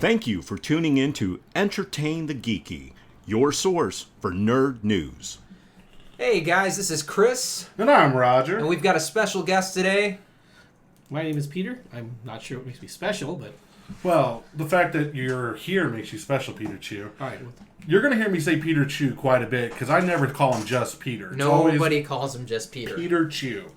Thank you for tuning in to Entertain the Geeky, your source for nerd news. Hey guys, this is Chris. And I'm Roger. And we've got a special guest today. My name is Peter. I'm not sure what makes me special, but... Well, the fact that you're here makes you special, Peter Chu. All right. You're going to hear me say Peter Chu quite a bit, because I never call him just Peter. It's Nobody calls him just Peter. Peter Chu.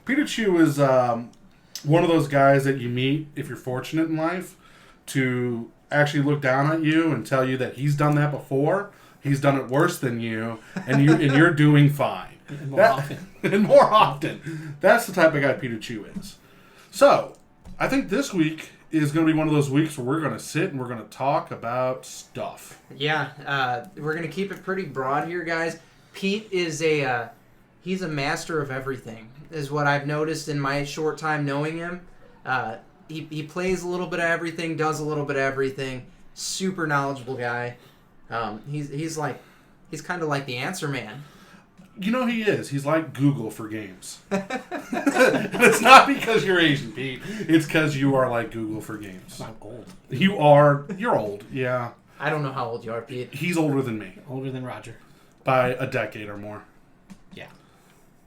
Peter Chu is one of those guys that you meet, if you're fortunate in life, to actually look down at you and tell you that he's done that before, he's done it worse than you, and you're doing fine. And more often. And more often. That's the type of guy Peter Chu is. So, I think this week is going to be one of those weeks where we're going to sit and we're going to talk about stuff. Yeah, we're going to keep it pretty broad here, guys. Pete is he's a master of everything, is what I've noticed in my short time knowing him. He plays a little bit of everything, does a little bit of everything. Super knowledgeable guy. He's kind of like the answer man. You know he is. He's like Google for games. And it's not because you're Asian, Pete. It's because you are like Google for games. I'm old. You're old, yeah. I don't know how old you are, Pete. He's older than me. Older than Roger. By a decade or more. Yeah.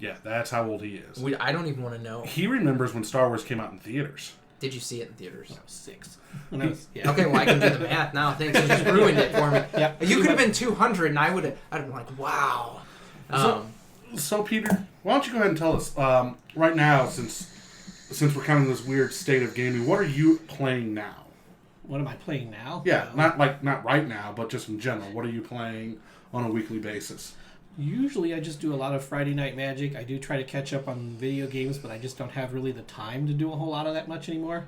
Yeah, that's how old he is. I don't even want to know. He remembers when Star Wars came out in theaters. Did you see it in theaters? When I was 6. Yeah. Okay, well, I can do the math now. Thanks. You just ruined it for me. Yeah. You could have been 200, and I'd have been like, wow. So, Peter, why don't you go ahead and tell us, right now, since we're kind of in this weird state of gaming, what are you playing now? What am I playing now? Yeah, not right now, but just in general. What are you playing on a weekly basis? Usually I just do a lot of Friday Night Magic. I do try to catch up on video games, but I just don't have really the time to do a whole lot of that much anymore.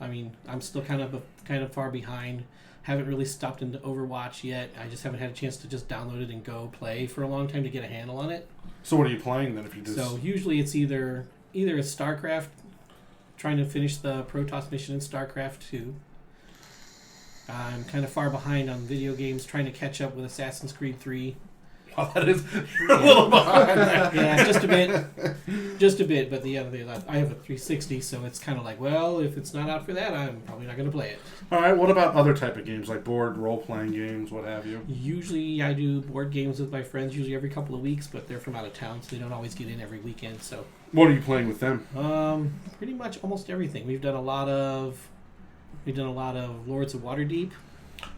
I mean, I'm still kind of far behind. Haven't really stopped into Overwatch yet. I just haven't had a chance to just download it and go play for a long time to get a handle on it. So what are you playing then if you just... So usually it's either a StarCraft, trying to finish the Protoss mission in StarCraft 2. I'm kind of far behind on video games, trying to catch up with Assassin's Creed 3. Well, that is a little behind there. Yeah, just a bit. But I have a 360, so it's kind of like, well, if it's not out for that, I'm probably not going to play it. All right. What about other type of games like board role-playing games, what have you? Usually, I do board games with my friends, usually every couple of weeks, but they're from out of town, so they don't always get in every weekend. So, what are you playing with them? Pretty much almost everything. We've done a lot of Lords of Waterdeep.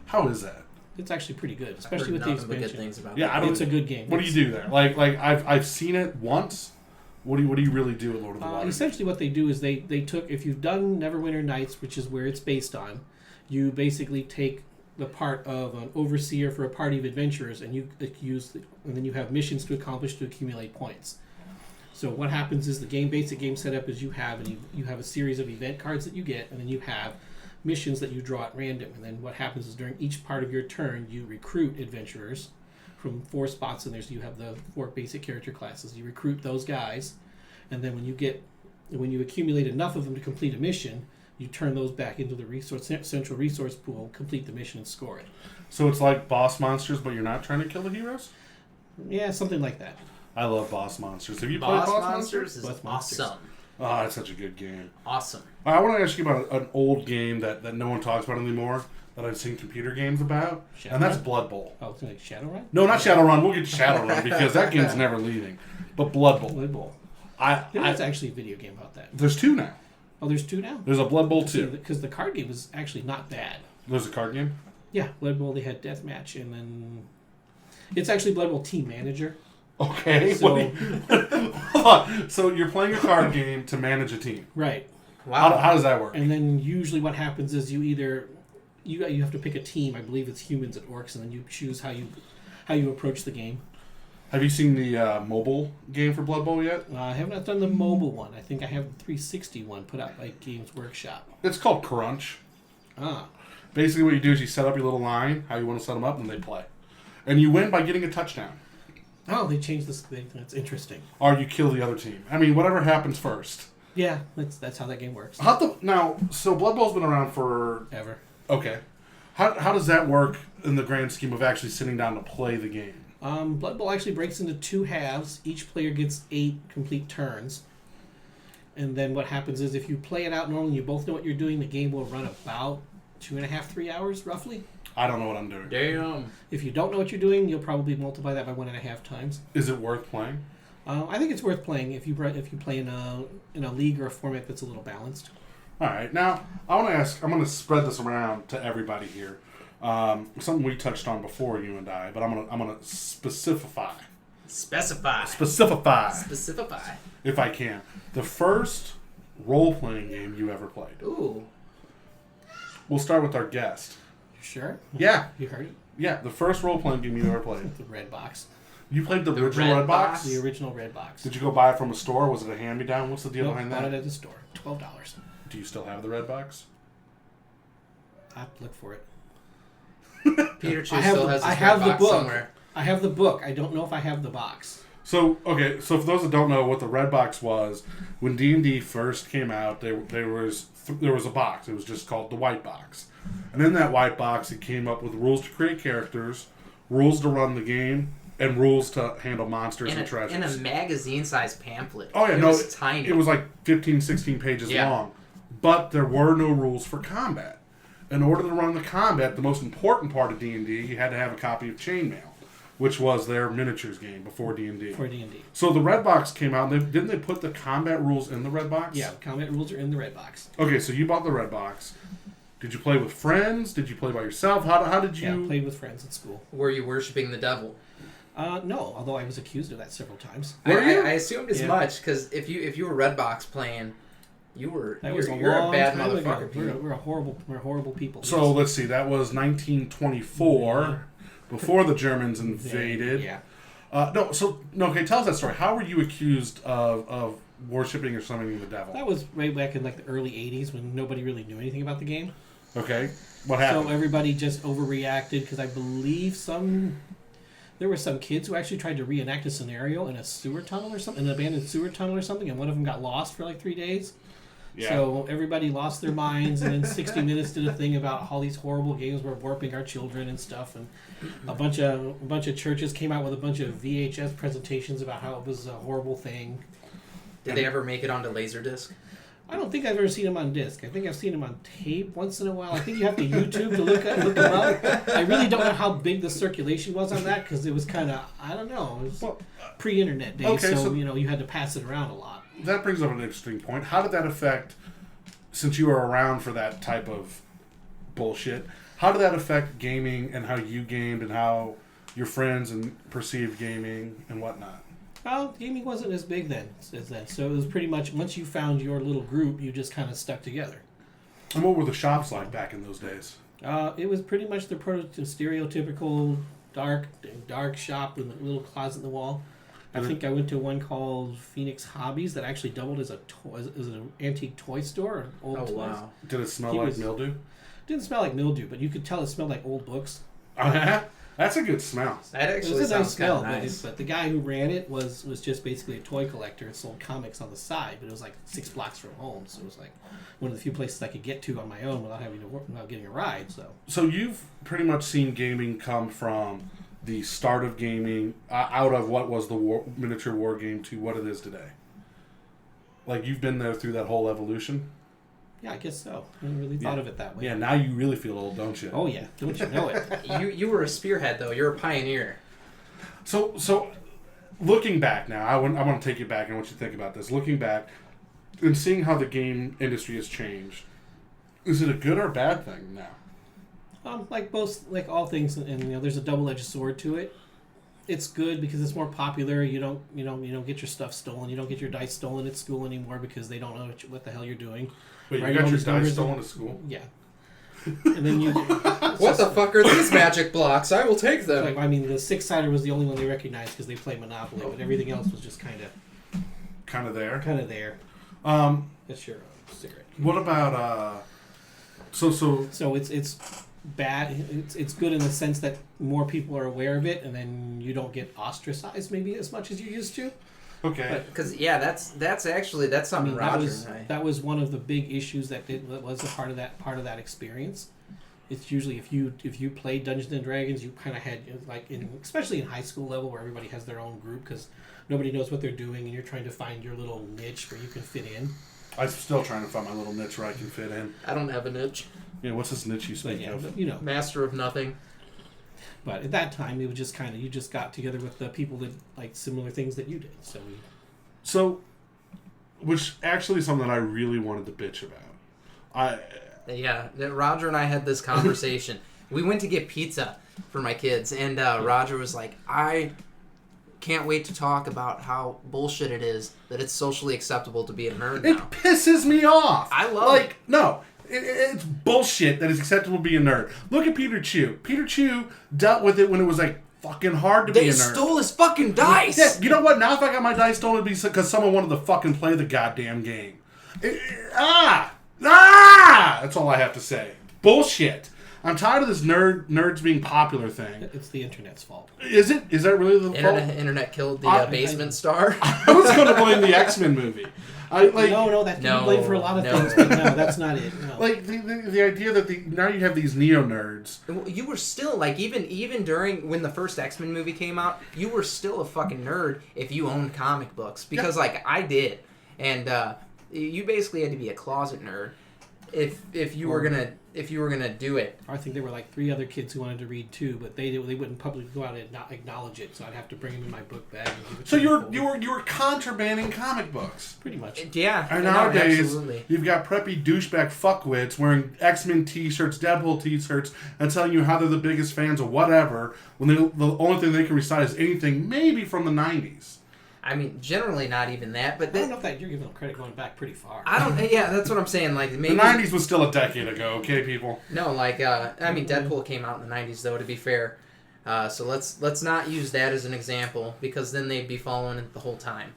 How is that? It's actually pretty good, especially with the expansion. Good things about It's a good game. What do you do there? Like I've seen it once. What do you really do at Lord of the Water? Essentially, what they do is they took, if you've done Neverwinter Nights, which is where it's based on, you basically take the part of an overseer for a party of adventurers, and and then you have missions to accomplish to accumulate points. So what happens is the basic game setup is you have a series of event cards that you get, and then you have missions that you draw at random, and then what happens is during each part of your turn you recruit adventurers from 4 spots in there. So you have the 4 basic character classes. You recruit those guys, and then when you accumulate enough of them to complete a mission, you turn those back into the central resource pool, complete the mission, and score it. So it's like boss monsters, but you're not trying to kill the heroes? Yeah, something like that. I love boss monsters. Have you played boss monsters? Is awesome. Oh, it's such a good game. Awesome. I want to ask you about an old game that no one talks about anymore, that I've seen computer games about, and that's Blood Bowl. Oh, it's like Shadowrun? No, not Shadowrun. We'll get to Shadowrun because that game's never leaving. But Blood Bowl. Blood Bowl. There's actually a video game about that. There's 2 now. Oh, there's 2 now? There's a Blood Bowl 2. Because the card game was actually not bad. There's a card game? Yeah, Blood Bowl, they had Deathmatch, and then... It's actually Blood Bowl Team Manager. Okay. So, hold on. So you're playing a card game to manage a team. Right. Wow. How does that work? And then usually what happens is you have to pick a team. I believe it's humans and orcs, and then you choose how you approach the game. Have you seen the mobile game for Blood Bowl yet? I have not done the mobile one. I think I have the 360 one put out by Games Workshop. It's called Crunch. Ah. Basically what you do is you set up your little line, how you want to set them up, and they play. And you win by getting a touchdown. Oh, they changed this thing. That's interesting. Or you kill the other team. I mean, whatever happens first. Yeah, that's how that game works. So Blood Bowl's been around for... Ever. Okay. How does that work in the grand scheme of actually sitting down to play the game? Blood Bowl actually breaks into 2 halves. Each player gets 8 complete turns. And then what happens is if you play it out normally, you both know what you're doing, the game will run about 2.5, 3 hours roughly. I don't know what I'm doing. Damn. If you don't know what you're doing, you'll probably multiply that by 1.5 times. Is it worth playing? I think it's worth playing if you play in a league or a format that's a little balanced. All right. Now, I want to ask, I'm going to spread this around to everybody here. Something we touched on before, you and I, but I'm gonna specify. Specify. If I can. The first role-playing game you ever played. Ooh. We'll start with our guest. You sure? Yeah. You heard it? Yeah, the first role-playing game you ever played. The red box. You played the The original red Red Box? box? The original red box. Did you go buy it from a store? Was it a hand-me-down? What's the deal Nope, behind bought that? it at the store. $12. Do you still have the Red Box? I have to look for it. Peter Chu I have still the- has his I have red the box book. somewhere. I have the book. I don't know if I have the box. So for those that don't know what the Red Box was, when D&D first came out, there was a box. It was just called the White Box. And in that White Box, it came up with rules to create characters, rules to run the game, and rules to handle monsters and treasures. In a magazine-sized pamphlet. Oh, yeah, it no, was tiny. It was like 15, 16 pages Yeah. long. But there were no rules for combat. In order to run the combat, the most important part of D&D, you had to have a copy of Chainmail, which was their miniatures game before D&D. For D&D. So the Red Box came out, and didn't they put the combat rules in the Red Box? Yeah, the combat rules are in the red box. Okay, so you bought the Red Box. Did you play with friends? Did you play by yourself? How did you... Yeah, I played with friends at school. Were you worshiping the devil? No, although I was accused of that several times. Were you? I assumed as Yeah. much, because if you were Redbox playing, you're That a long bad time ago. motherfucker. Pete. We're horrible people. So yes. let's see, that was 1924, before the Germans invaded. Yeah. Okay, tell us that story. How were you accused of worshipping or summoning the devil? That was way back in like the early 80s when nobody really knew anything about the game. Okay, what happened? So everybody just overreacted because I believe there were some kids who actually tried to reenact a scenario in a sewer tunnel or something, an abandoned sewer tunnel or something, and one of them got lost for like 3 days. Yeah. So everybody lost their minds, and then 60 Minutes did a thing about all these horrible games were warping our children and stuff, and a bunch of churches came out with a bunch of VHS presentations about how it was a horrible thing. Did they ever make it onto Laserdisc? I don't think I've ever seen them on disc. I think I've seen them on tape once in a while. I think you have to YouTube to look them up. I really don't know how big the circulation was on that because it was kind of, I don't know, it was pre-internet days, okay, so you had to pass it around a lot. That brings up an interesting point. How did that affect, since you were around for that type of bullshit, how did that affect gaming and how you gamed and how your friends and perceived gaming and whatnot? Well, gaming wasn't as big then as then, so it was pretty much, once you found your little group, you just kind of stuck together. And what were the shops like back in those days? It was pretty much the stereotypical dark shop with a little closet in the wall. I think I went to one called Phoenix Hobbies that actually doubled as an antique toy store, or old toys. Wow. Did it smell like mildew? Didn't smell like mildew, but you could tell it smelled like old books. That's a good smell. That It actually was a nice sounds smell, kind of nice. but the guy who ran it was just basically a toy collector and sold comics on the side. But it was like 6 blocks from home, so it was like one of the few places I could get to on my own without having to work, without getting a ride. So you've pretty much seen gaming come from the start of gaming out of what was the miniature war game to what it is today. Like you've been there through that whole evolution. Yeah, I guess so. I never really thought of it that way. Yeah, now you really feel old, don't you? Oh yeah, don't you know it? You were a spearhead though. You're a pioneer. So looking back now, I want to take you back and I want you to think about this. Looking back and seeing how the game industry has changed, is it a good or bad thing now? Like all things, and there's a double-edged sword to it. It's good because it's more popular. You don't get your stuff stolen. You don't get your dice stolen at school anymore because they don't know what the hell you're doing. Wait, Right, you got all your these dice numbers stolen at school? Yeah. And then you. What the fuck are these magic blocks? I will take them. Like, I mean, the 6-sider was the only one they recognized because they played Monopoly, but everything else was just kind of there. there. That's your cigarette. What about So it's bad. It's good in the sense that more people are aware of it, and then you don't get ostracized maybe as much as you used to. okay. Because that's something Roger and I. that was one of the big issues that was a part of that experience. It's usually if you played Dungeons and Dragons, you kind of had especially in high school level where everybody has their own group because nobody knows what they're doing and you're trying to find your little niche where you can fit in. I'm still trying to find my little niche where I can fit in. I don't have a niche. Yeah, what's this niche you But speak yeah, of? but, you know. Master of nothing. But at that time, it was just kind of, you just got together with the people that like similar things that you did. So, which actually is something that I really wanted to bitch about. Yeah, Roger and I had this conversation. We went to get pizza for my kids, and Roger was like, I can't wait to talk about how bullshit it is that it's socially acceptable to be a nerd now. It pisses me off. I love it. No. It's bullshit that it's acceptable to be a nerd. Look at Peter Chu. Peter Chu dealt with it when it was like fucking hard to be a They nerd. stole his fucking dice! Yeah, you know what? Now if I got my dice stolen, it'd be because someone wanted to fucking play the goddamn game. That's all I have to say. Bullshit. I'm tired of this nerds being popular thing. It's the internet's fault. Is it? Is that really the fault? Internet killed the basement star. I was going to blame the X-Men movie. No, that can be blamed for a lot of things, but no, that's not it. No. Like the idea that now you have these neo nerds. You were still like even during when the first X-Men movie came out, you were still a fucking nerd if you owned comic books because like I did, and you basically had to be a closet nerd if you were gonna do it. I think there were like 3 other kids who wanted to read too, but they wouldn't publicly go out and not acknowledge it, so I'd have to bring them in my book bag. And give it So to them. you were contrabanding comic books. Pretty much. Yeah. And no, nowadays, absolutely. you've got preppy douchebag fuckwits wearing X-Men t-shirts, Deadpool t-shirts, and telling you how they're the biggest fans of whatever, when the only thing they can recite is anything maybe from the 90s. I mean, generally not even that, but I don't know if that you're giving them credit going back pretty far. I don't. Yeah, that's what I'm saying. Like maybe The 90s was still a decade ago, okay, people? No, like I mean, Deadpool came out in the '90s, though. To be fair, so let's not use that as an example because then they'd be following it the whole time.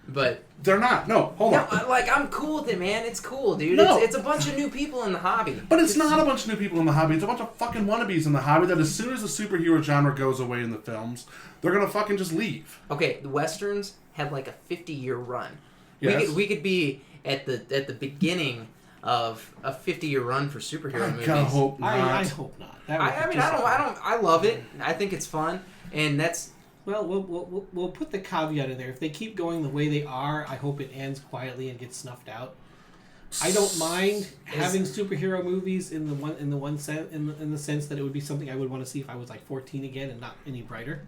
But They're not. No, hold on. I'm cool with it, man. It's cool, dude. No. It's a bunch of new people in the hobby. But it's not a bunch of new people in the hobby. It's a bunch of fucking wannabes in the hobby that as soon as the superhero genre goes away in the films, they're going to fucking just leave. Okay, the westerns had like a 50-year run. Yes. We could be at the beginning of a 50-year run for superhero movies. I hope not. I hope not. That would I mean, just- I love it. I think it's fun, and that's. Well, we'll put the caveat in there. If they keep going the way they are, I hope it ends quietly and gets snuffed out. I don't mind having superhero movies in the sense that it would be something I would want to see if I was like 14 again and not any brighter.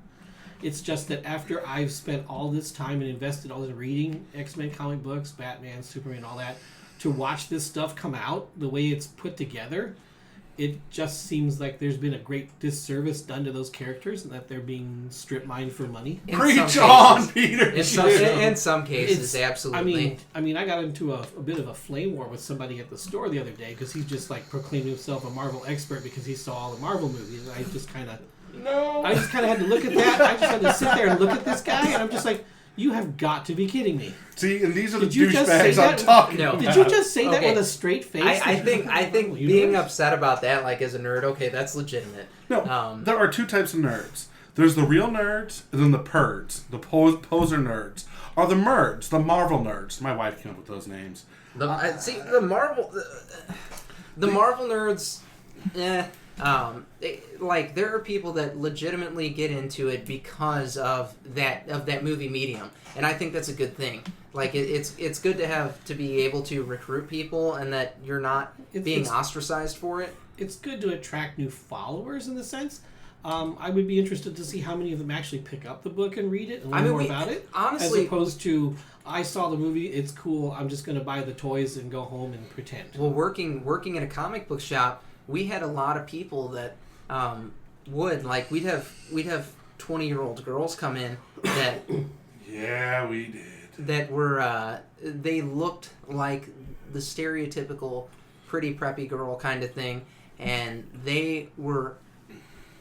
It's just that after I've spent all this time and invested all this reading X-Men comic books, Batman, Superman, all that, to watch this stuff come out the way it's put together, it just seems like there's been a great disservice done to those characters and that they're being strip mined for money. Preach on, Peter. In some cases, absolutely. I mean, I got into a bit of a flame war with somebody at the store the other day because he just like proclaimed himself a Marvel expert because he saw all the Marvel movies. And I just kind of had to look at that. I just had to sit there and look at this guy, and I'm just like, you have got to be kidding me. See, and these are the Did you just say douchebags I'm that? talking No. about. Did you just say that Okay. with a straight face? I think Well, you being know? upset about that, like as a nerd, okay, that's legitimate. No, there are 2 types of nerds. There's the real nerds, and then the perds, the poser nerds. Or the merds, the Marvel nerds. My wife came up with those names. The Marvel nerds, there are people that legitimately get into it because of that movie medium, and I think that's a good thing. Like it's good to be able to recruit people, and that you're not being ostracized for it. It's good to attract new followers in the sense. I would be interested to see how many of them actually pick up the book and read it and learn more about it. Honestly, as opposed to, I saw the movie, it's cool, I'm just going to buy the toys and go home and pretend. Well, working in a comic book shop, we had a lot of people that we'd have 20-year-old girls come in that Yeah, we did. that were they looked like the stereotypical pretty preppy girl kind of thing, and they were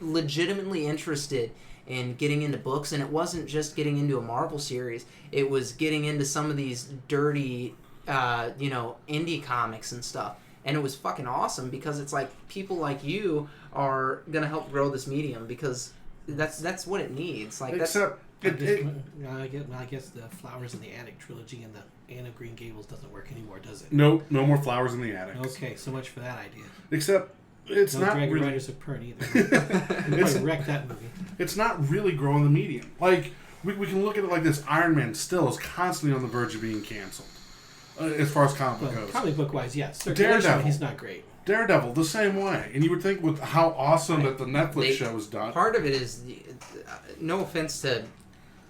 legitimately interested in getting into books, and it wasn't just getting into a Marvel series, it was getting into some of these dirty indie comics and stuff, and it was fucking awesome because it's like people like you are gonna help grow this medium because that's what it needs. Like Except I guess the Flowers in the Attic trilogy and the Anne of Green Gables doesn't work anymore, does it? no more flowers in the attic. Okay, so much for that idea. Except it's No not Dragon really. Riders of Pern either. You probably wrecked that movie. It's not really growing the medium. Like we can look at it like this: Iron Man still is constantly on the verge of being canceled. as far as comic book Well, goes. comic book wise, yes. Circulation, Daredevil. he's not great. Daredevil, the same way. And you would think with how awesome that the Netflix show is done. Part of it is, no offense to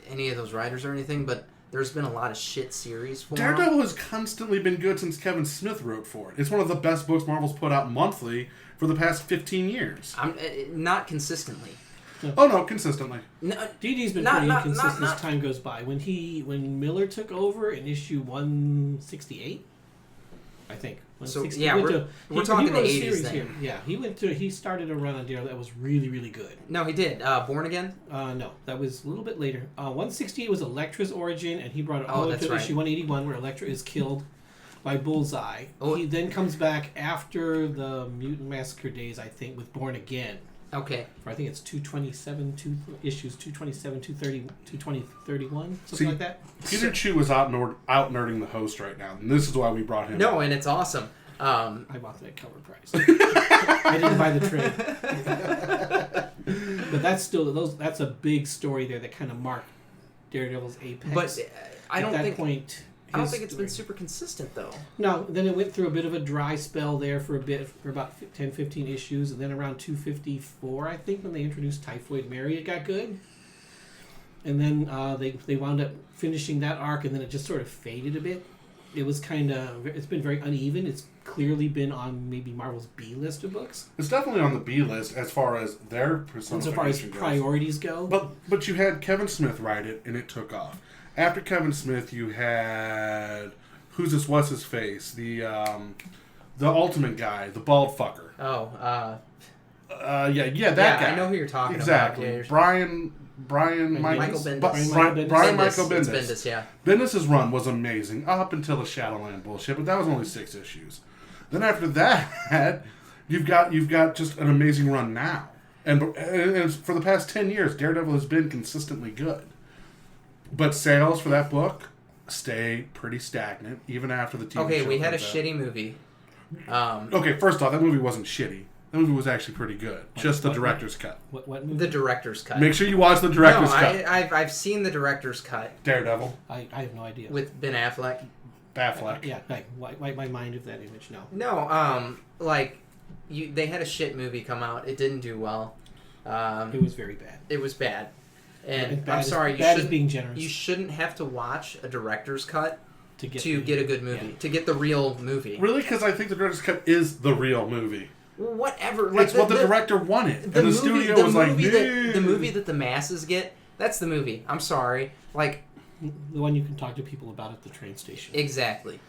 any of those writers or anything, but there's been a lot of shit series for Daredevil them. has constantly been good since Kevin Smith wrote for it. It's one of the best books Marvel's put out monthly for the past 15 years. I'm not consistently. Oh no, consistently. No, DD's been pretty inconsistent as time goes by. When Miller took over in issue 168, I think. So 160, yeah, we're talking the wrote a 80s series then. here. Yeah, he started a run on Daredevil that was really, really good. No, he did. Born Again? No, that was a little bit later. 168 was Elektra's origin, and he brought it all the way that's to right. issue 181, where Elektra is killed by Bullseye. Oh. He then comes back after the Mutant Massacre days, I think, with Born Again. Okay. For I think it's 227, issues 227, 230, 220, 31, something See, like that. Peter Chu is out nerding the host right now, and this is why we brought him. No, on. and it's awesome. I bought that at cover price. I didn't buy the trade. But that's a big story there that kind of marked Daredevil's apex. But I don't think it's been story. super consistent though. No, then it went through a bit of a dry spell there for about 10, 15 issues, and then around 254, I think, when they introduced Typhoid Mary, it got good. And then they wound up finishing that arc, and then it just sort of faded a bit. It was it's been very uneven. It's clearly been on maybe Marvel's B list of books. It's definitely on the B list as far as their personification So far as goes. priorities go. But you had Kevin Smith write it, and it took off. After Kevin Smith, you had what's his face, the Ultimate guy, the bald fucker. Oh, that guy. I know who you're talking exactly. about. Yeah, Brian Michael Bendis. Brian Michael It's Bendis. Bendis, yeah. Bendis' run was amazing up until the Shadowland bullshit, but that was only 6 issues. Then after that, you've got just an amazing run now, and for the past 10 years, Daredevil has been consistently good. But sales for that book stay pretty stagnant even after the TV show. Okay, we had a comes out. shitty movie. Okay, first off, that movie wasn't shitty. That movie was actually pretty good. Just the director's cut. What movie? The director's cut. Make sure you watch the director's cut. I've seen the director's cut Daredevil. I have no idea. with Ben Affleck. Affleck. Yeah, wipe my mind of that image now. No, they had a shit movie come out. It didn't do well. It was very bad. It was bad. And Bad I'm is- sorry, bad is being generous. you shouldn't have to watch a director's cut to get a good movie, to get the real movie. Really? Because I think the director's cut is the real movie. Whatever. It's what the director wanted. And the studio was like, the movie that the masses get, that's the movie. I'm sorry. Like, the one you can talk to people about at the train station. exactly.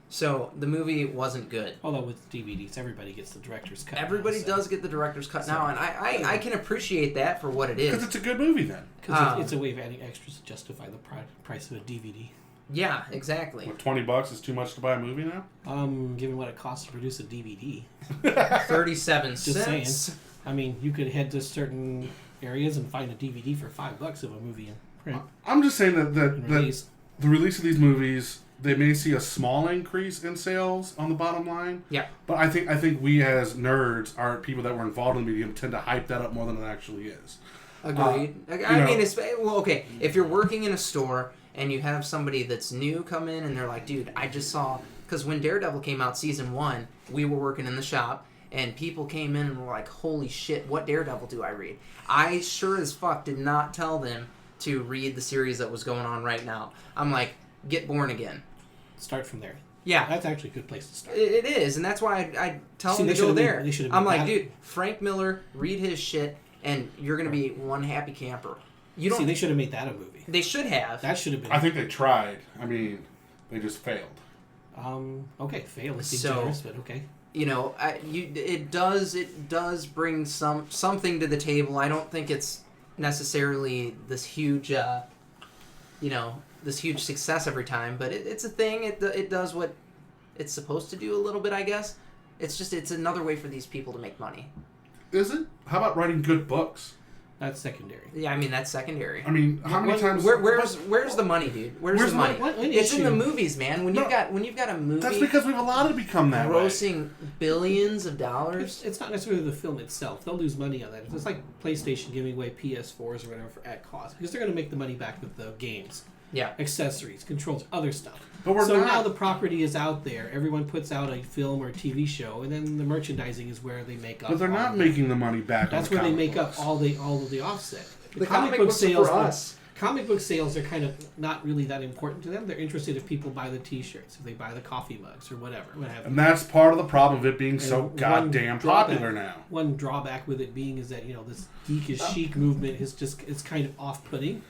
So, the movie wasn't good. Although with DVDs, everybody gets the director's cut. Everybody now, so. does get the director's cut now, and I can appreciate that for what it because is. it's a good movie then. Because it's a way of adding extras to justify the price of a DVD. Yeah, exactly. What, $20 is too much to buy a movie now? Given what it costs to produce a DVD. 37 Just cents. saying. I mean, you could head to certain areas and find a DVD for $5 of a movie in print. I'm just saying that Release. the release of these movies, they may see a small increase in sales on the bottom line. Yeah. But I think we as nerds, are people that were involved in the medium, tend to hype that up more than it actually is. Agreed. I mean, okay, if you're working in a store and you have somebody that's new come in and they're like, dude, I just saw... Because when Daredevil came out season 1, we were working in the shop and people came in and were like, holy shit, what Daredevil do I read? I sure as fuck did not tell them to read the series that was going on right now. I'm like, get Born Again. Start from there. Yeah. That's actually a good place to start. It is, and that's why I tell See, them they to go should've there. made- they should've I'm made like, that- dude, Frank Miller, read his shit, and you're going to be one happy camper. You don't... See, they should have made that a movie. They should have. That should have been. I think they tried. I mean, they just failed. Okay, fail. It's So- generous, but okay. You know, it does bring something to the table. I don't think it's necessarily this huge, this huge success every time, but it's a thing. It does what it's supposed to do a little bit, I guess. It's another way for these people to make money. Is it? How about writing good books? That's secondary. Yeah, I mean that's secondary. I mean, how many times? Where's the money, dude? Where's the money? what It's in issue? the movies, man. When No. you've got a movie That's because we've allowed it to become that way. grossing billions of dollars. It's not necessarily the film itself. They'll lose money on that. It's like PlayStation giving away PS4s or whatever at cost because they're going to make the money back with the games, Yeah. accessories, controls, other stuff. But we're so not. now the property is out there. Everyone puts out a film or a TV show, and then the merchandising is where they make up. But they're all not of making the money back. That's on where the they make comic up all of the offset. The comic books are for us. Comic book sales are kind of not really that important to them. They're interested if people buy the T-shirts, if they buy the coffee mugs or whatever. And that's part of the problem of it being so And goddamn popular now. One drawback with it being is that this geek is chic movement it's kind of off-putting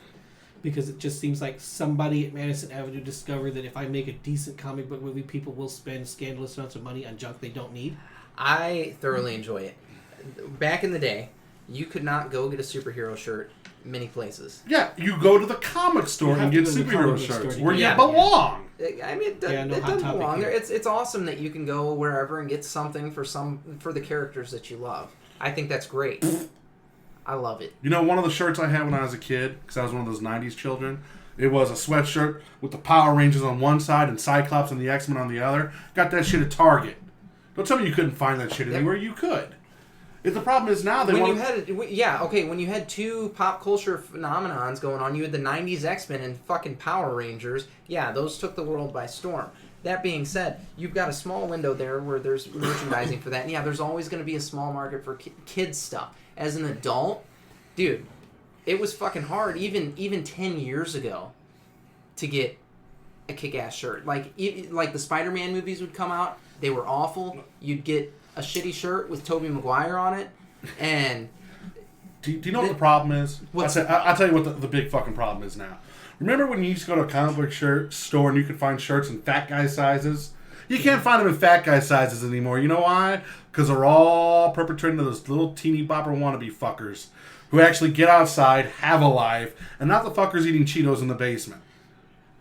because it just seems like somebody at Madison Avenue discovered that if I make a decent comic book movie, people will spend scandalous amounts of money on junk they don't need. I thoroughly enjoy it. Back in the day, you could not go get a superhero shirt many places. Yeah, you go to the comic store and get superhero shirts where you belong. I mean, it doesn't belong there. It's awesome that you can go wherever and get something for the characters that you love. I think that's great. I love it. You know, one of the shirts I had when I was a kid, because I was one of those 90s children, it was a sweatshirt with the Power Rangers on one side and Cyclops and the X-Men on the other. Got that shit at Target. Don't tell me you couldn't find that shit anywhere. You could. The problem is now when you had two pop culture phenomenons going on, you had the 90s X-Men and fucking Power Rangers. Yeah, those took the world by storm. That being said, you've got a small window there where there's merchandising for that. And yeah, there's always going to be a small market for kids stuff. As an adult, dude, it was fucking hard even 10 years ago to get a kick-ass shirt. Like the Spider-Man movies would come out, they were awful. You'd get a shitty shirt with Tobey Maguire on it, and do you know what the problem is? I'll tell you what the big fucking problem is now. Remember when you used to go to a comic book store and you could find shirts in fat guy sizes? You can't find them in fat guy sizes anymore. You know why? Because they're all perpetrating to those little teeny bopper wannabe fuckers who actually get outside, have a life, and not the fuckers eating Cheetos in the basement.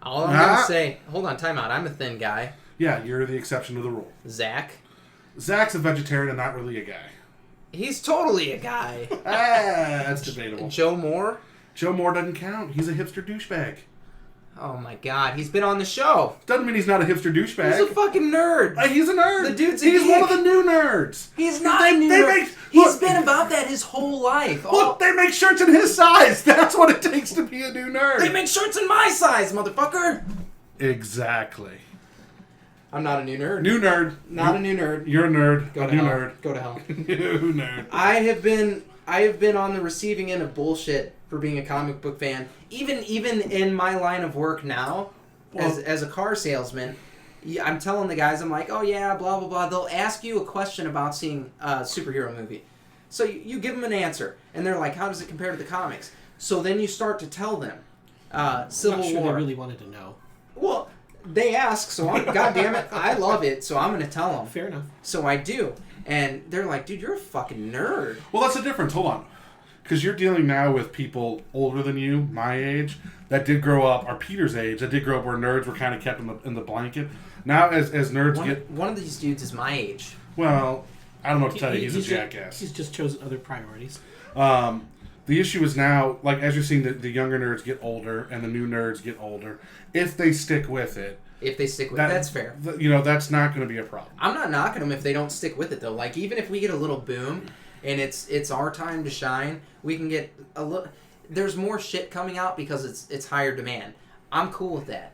All I'm going to say, hold on, time out. I'm a thin guy. Yeah, you're the exception to the rule. Zach's a vegetarian and not really a guy. He's totally a guy. That's debatable. Joe Moore? Joe Moore doesn't count. He's a hipster douchebag. Oh my god, he's been on the show. Doesn't mean he's not a hipster douchebag. He's a fucking nerd. He's a nerd. The dude's He's one of the new nerds. He's not a new nerd. He's been about that his whole life. Look, they make shirts in his size. That's what it takes to be a new nerd. They make shirts in my size, motherfucker. Exactly. I'm not a new nerd. New nerd. Not a new nerd. You're a nerd. Go to new hell. nerd. Go to hell. New nerd. I have been on the receiving end of bullshit for being a comic book fan. Even in my line of work now, as a car salesman, I'm telling the guys, I'm like, oh yeah, blah blah blah. They'll ask you a question about seeing a superhero movie, so you give them an answer, and they're like, how does it compare to the comics? So then you start to tell them, Civil I'm not sure War. they really wanted to know. Well, they ask, so God damn it, I love it, so I'm going to tell them. Fair enough. So I do. And they're like, dude, you're a fucking nerd. Well, that's the difference. Hold on. Because you're dealing now with people older than you, my age, that did grow up, or Peter's age, that did grow up where nerds were kind of kept in the blanket. Now, as nerds one of these dudes is my age. Well, I don't know what to tell you. He's a jackass. He's just chosen other priorities. The issue is now, like, as you're seeing the younger nerds get older and the new nerds get older, if they stick with it. If they stick with it, that's fair. That's not going to be a problem. I'm not knocking them if they don't stick with it, though. Like, even if we get a little boom and it's our time to shine, we can get a little... There's more shit coming out because it's higher demand. I'm cool with that.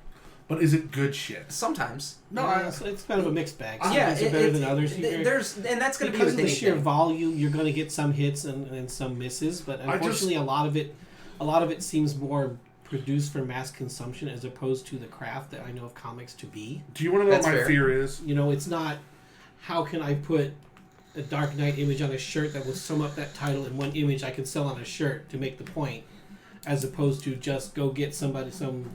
But is it good shit? Sometimes. No, it's kind of a mixed bag. Some Yeah, things are better than others. And that's going to be because with of the sheer anything. volume. You're going to get some hits and some misses, but unfortunately, a lot of it seems more produced for mass consumption as opposed to the craft that I know of comics to be. Do you want to know what my fear is? It's not how can I put a Dark Knight image on a shirt that will sum up that title in one image I can sell on a shirt to make the point, as opposed to just go get some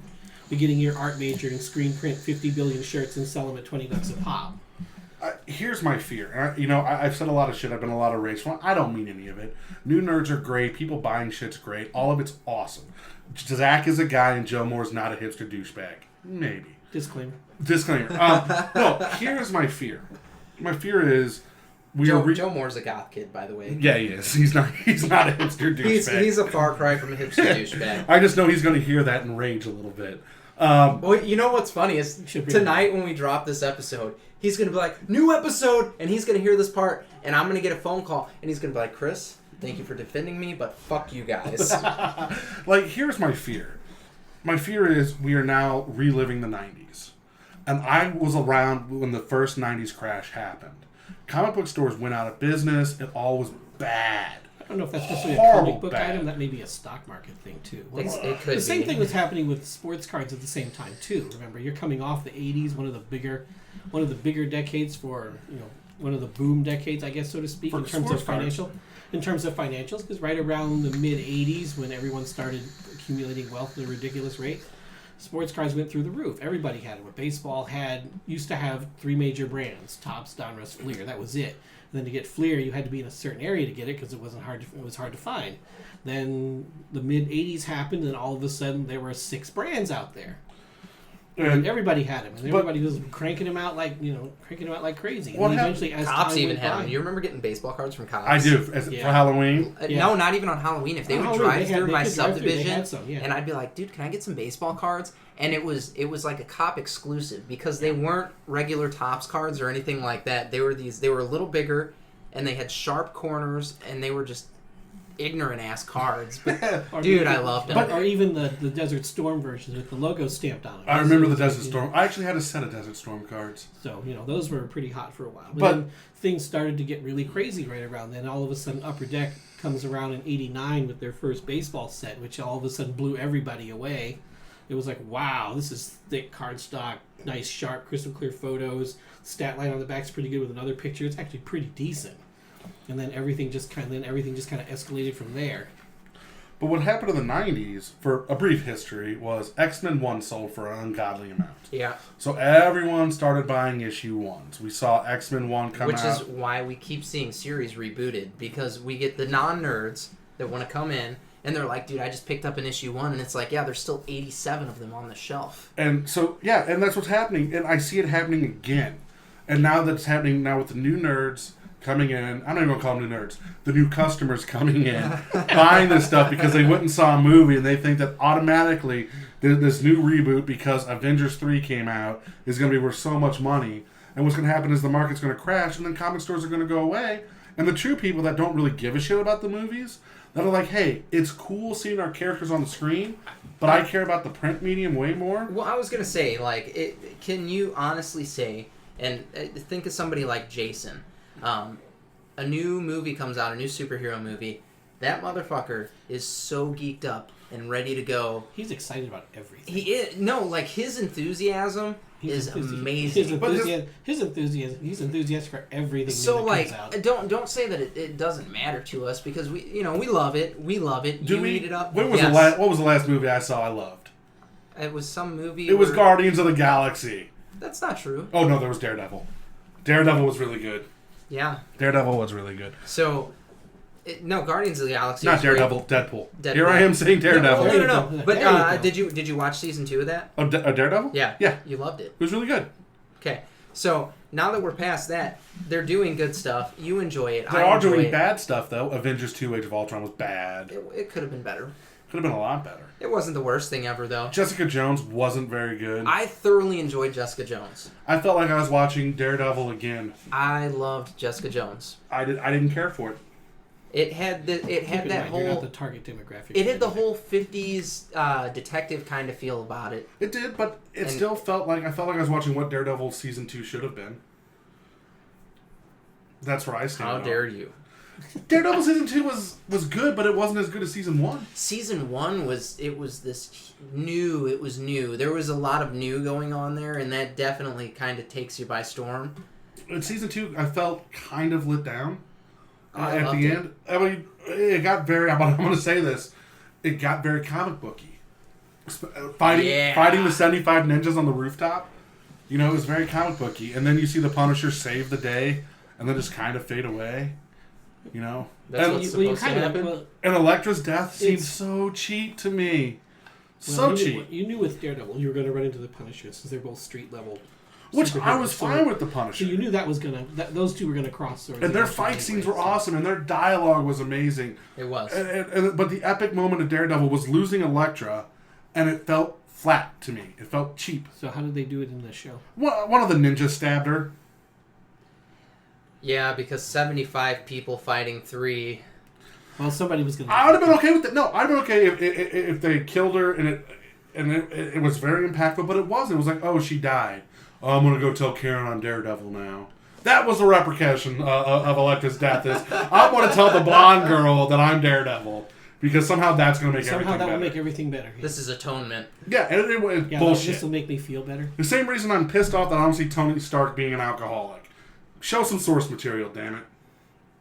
beginning year art major and screen print 50 billion shirts and sell them at $20 a pop. Here's my fear. I've said a lot of shit. I've been a lot of rage. Well, I don't mean any of it. New nerds are great. People buying shit's great. All of it's awesome. Zach is a guy and Joe Moore's not a hipster douchebag. Maybe. Disclaimer. No, here's my fear. My fear is... Joe Moore's a goth kid, by the way. Yeah, he is. He's not a hipster douchebag. He's a far cry from a hipster douchebag. I just know he's going to hear that and rage a little bit. Well, you know what's funny is tonight when we drop this episode, he's going to be like, new episode, and he's going to hear this part, and I'm going to get a phone call, and he's going to be like, Chris, thank you for defending me, but fuck you guys. Here's my fear. My fear is we are now reliving the 90s. And I was around when the first 90s crash happened. Comic book stores went out of business. It all was bad. I don't know if that's necessarily a Horrible comic book bad. item. That may be a stock market thing too. It could The same be. thing was happening with sports cards at the same time too. Remember, you're coming off the '80s, one of the bigger decades for one of the boom decades, I guess, so to speak, For in terms of sports cards. financials. Because right around the mid '80s, when everyone started accumulating wealth at a ridiculous rate, sports cards went through the roof. Everybody had them. Baseball used to have 3 major brands: Topps, Donruss, Fleer. That was it. And then to get Fleer, you had to be in a certain area to get it because it was hard to find. Then the mid '80s happened, and all of a sudden there were 6 brands out there. And everybody had them, and everybody was cranking them out like crazy. What And eventually, as Cops time even went had by, them. You remember getting baseball cards from Cops? I do. For Yeah. Halloween. Yeah. No, not even on Halloween. If they would Halloween, drive they had- through they my could drive through, they subdivision, had some, yeah. and I'd be like, dude, can I get some baseball cards? And it was like a Cop exclusive because they weren't regular Topps cards or anything like that. They were a little bigger, and they had sharp corners, and they were just ignorant ass cards. But Or dude, even- I loved them. Or even the Desert Storm versions with the logo stamped on them. I remember the Desert Storm. I actually had a set of Desert Storm cards. So, those were pretty hot for a while. But But- then things started to get really crazy right around then. All of a sudden, Upper Deck comes around in '89 with their first baseball set, which all of a sudden blew everybody away. It was like, wow, this is thick cardstock, nice, sharp, crystal clear photos. Stat line on the back's pretty good with another picture. It's actually pretty decent. And then everything just kind of escalated from there. But what happened in the 90s, for a brief history, was X-Men 1 sold for an ungodly amount. Yeah, So everyone started buying issue 1s. We saw X-Men 1 come which out. is why we keep seeing series rebooted because we get the non-nerds that want to come in and they're like, dude, I just picked up an issue 1, and it's like, yeah, there's still 87 of them on the shelf. And so, yeah, and that's what's happening. And I see it happening again. And now that's happening now with the new nerds coming in. I'm not even going to call them new nerds. The new customers coming in, buying this stuff because they went and saw a movie and they think that automatically this new reboot, because Avengers 3 came out, is going to be worth so much money. And what's going to happen is the market's going to crash and then comic stores are going to go away. And the true people that don't really give a shit about the movies, that are like, hey, it's cool seeing our characters on the screen, but I care about the print medium way more. Well, I was going to say, can you honestly say, and think of somebody like Jason, a new movie comes out, a new superhero movie, that motherfucker is so geeked up and ready to go. He's excited about everything. He is, his enthusiasm is amazing. He's enthusiastic for everything So that comes out. don't say that it doesn't matter to us because we love it. We love it. Do you we? eat it up. What was Yes. what was the last movie I saw I loved? It was some movie. It was where- Guardians of the Galaxy. That's not true. Oh no, there was Daredevil. Daredevil was really good. Yeah. Daredevil was really good. So, Guardians of the Galaxy. Not is great. Daredevil, Deadpool. Deadpool. Here I am saying Daredevil. No. But There you go. did you watch season 2 of that? Oh, Daredevil? Yeah. Yeah. You loved it. It was really good. Okay. So now that we're past that, they're doing good stuff. You enjoy it. They I are enjoy doing it. bad stuff though. Avengers 2: Age of Ultron was bad. It could have been better. Could have been a lot better. It wasn't the worst thing ever, though. Jessica Jones wasn't very good. I thoroughly enjoyed Jessica Jones. I felt like I was watching Daredevil again. I loved Jessica Jones. I didn't care for it. It had Keep in that mind, you're not whole. the target demographic. It had the whole 50s detective kind of feel about it. It did, but it And- still felt like I was watching what Daredevil season 2 should have been. That's where I stand. How on it. dare you? Daredevil season 2 was good, but it wasn't as good as season 1. Season 1 was this new. It was new. There was a lot of new going on there, and that definitely kind of takes you by storm. In season 2, I felt kind of let down I at loved the it. end. I mean, it got very. I'm going to say this. It got very comic booky. Fighting the 75 ninjas on the rooftop. You know, it was very comic booky. And then you see the Punisher save the day, and then just kind of fade away. You know, That's and, what's supposed to happen. and Elektra's death seemed It's- so cheap to me. Well, So cheap. You knew with Daredevil you were going to run into the Punisher since they're both street level. Which I was superheroes. fine with the So Punisher. you knew those two were going to cross swords. And their eventually fight scenes anyway, were so- awesome, and their dialogue was amazing. It was. But the epic moment of Daredevil was losing Elektra, and it felt flat to me. It felt cheap. So how did they do it in this show? One of the ninjas stabbed her. Yeah, because 75 people fighting 3. Well, somebody was going to. I would have been okay with it. No, I'd have been okay if they killed her and it was very impactful, but it wasn't. It was like, oh, she died. oh, I'm going to go tell Karen on Daredevil now. That was a repercussion of Elektra's death. Is I want to tell the blonde girl that I'm Daredevil. Because somehow that's going to make everything better. Somehow that will make everything better. Yeah. This is atonement. Yeah, and it's bullshit. This will make me feel better. The same reason I'm pissed off that I don't see Tony Stark being an alcoholic. Show some source material, damn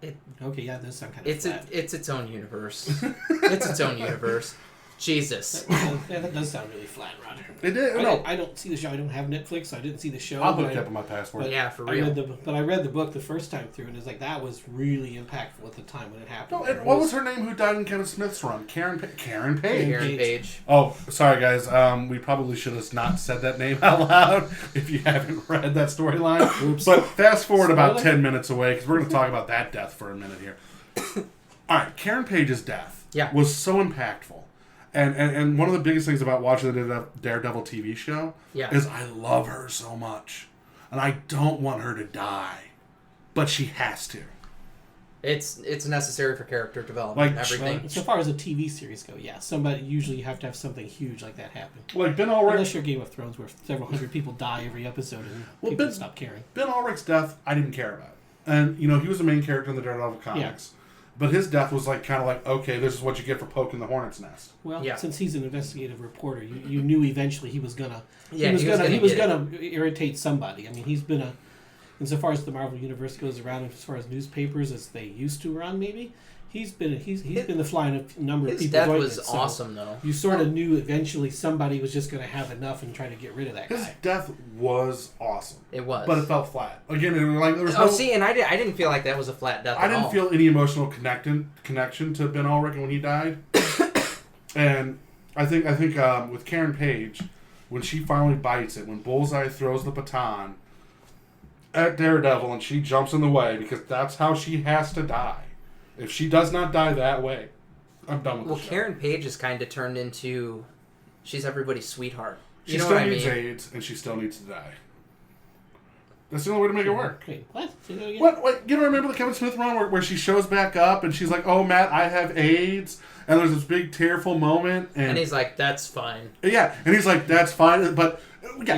it. Okay, yeah, this sounds kind of flat. It's its own universe. It's its own universe. Jesus. That does sound really flat, Roger. It did. I don't see the show. I don't have Netflix, so I didn't see the show. I'll look it up on my password. Yeah, for real. I read the book the first time through, and it's like that was really impactful at the time when it happened. No, and what was her name who died in Kevin Smith's run? Karen Page. Karen Page. Oh, sorry guys. We probably should have not said that name out loud if you haven't read that storyline. But fast forward about 10 minutes away because we're going to talk about that death for a minute here. All right, Karen Page's death was so impactful. And one of the biggest things about watching the Daredevil TV show is I love her so much. And I don't want her to die. But she has to. It's necessary for character development and everything. Well, so far as a TV series go, usually you have to have something huge like that happen. Like Ben Ulrich. Unless you're Game of Thrones where several hundred people die every episode and people stop caring. Ben Ulrich's death, I didn't care about. And, he was the main character in the Daredevil comics. Yeah. But his death was kind of okay, this is what you get for poking the hornet's nest. Well, since he's an investigative reporter, you knew eventually he was gonna irritate somebody. I mean, he's been insofar as the Marvel Universe goes around, as far as newspapers as they used to run, maybe he's been the fly in a number of people. His death was awesome, though. You sort of knew eventually somebody was just going to have enough and try to get rid of that guy. His death was awesome. It was, but it felt flat. Again, there was and I didn't feel like that was a flat death. I didn't feel any emotional connection to Ben Ulrich when he died. And I think with Karen Page, when she finally bites it, when Bullseye throws the baton at Daredevil and she jumps in the way because that's how she has to die. If she does not die that way, I'm done with the show. Karen Page is kind of turned into... She's everybody's sweetheart. She still needs AIDS, and she still needs to die. That's the only way to make it work. Wait, what? Say that again? What? You don't remember the Kevin Smith run where she shows back up and she's like, oh, Matt, I have AIDS. And there's this big, tearful moment. And he's like, that's fine. Yeah, and he's like, that's fine. But,